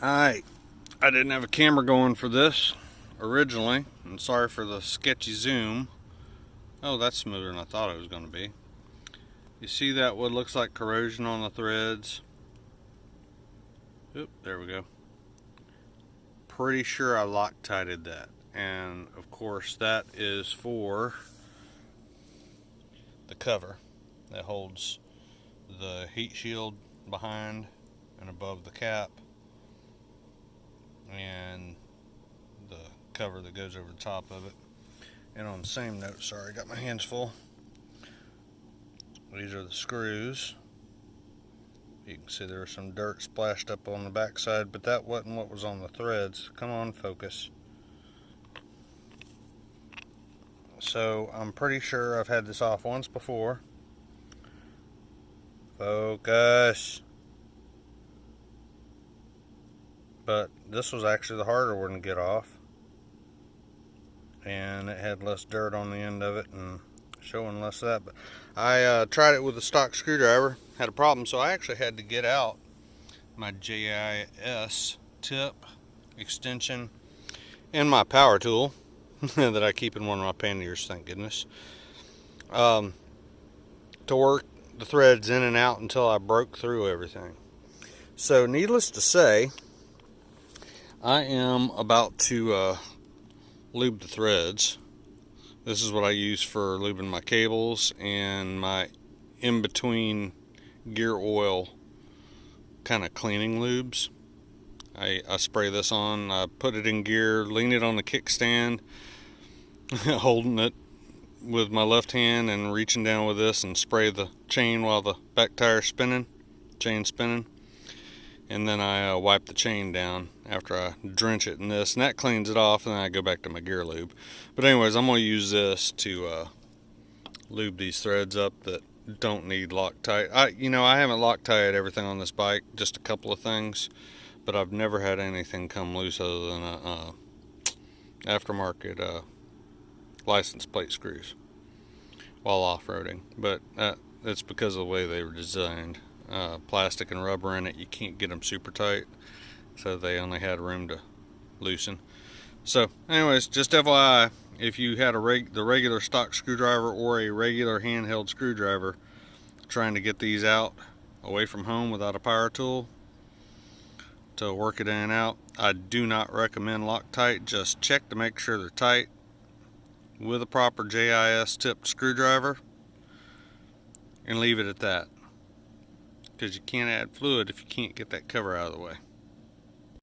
I didn't have a camera going for this originally, and sorry for the sketchy zoom. Oh, that's smoother than I thought it was going to be. You see that what looks like corrosion on the threads? Oop, there we go. Pretty sure I Loctited that, and of course that is for the cover that holds the heat shield behind and above the cap, and the cover that goes over the top of it. And on the same note, sorry, I got my hands full. These are the screws. You can see there was some dirt splashed up on the backside, but that wasn't what was on the threads. Come on, focus. So I'm pretty sure I've had this off once before. Focus. But this was actually the harder one to get off, and it had less dirt on the end of it and showing less of that. But I tried it with a stock screwdriver, had a problem, so I actually had to get out my JIS tip extension and my power tool that I keep in one of my panniers, thank goodness, to work the threads in and out until I broke through everything. So needless to say, I am about to lube the threads. This is what I use for lubing my cables and my in-between gear oil kind of cleaning lubes. I spray this on, I put it in gear, lean it on the kickstand, holding it with my left hand and reaching down with this and spray the chain while the back tire's spinning, chain spinning. And then I wipe the chain down after I drench it in this, and that cleans it off, and then I go back to my gear lube. But anyways, I'm going to use this to lube these threads up that don't need Loctite. I haven't Loctited everything on this bike, just a couple of things, but I've never had anything come loose other than aftermarket license plate screws while off-roading. But that's because of the way they were designed. Plastic and rubber in it, you can't get them super tight, so they only had room to loosen. So anyways, just FYI, if you had the regular stock screwdriver or a regular handheld screwdriver trying to get these out away from home without a power tool to work it in and out, I do not recommend Loctite. Just check to make sure they're tight with a proper JIS tipped screwdriver and leave it at that, because you can't add fluid if you can't get that cover out of the way.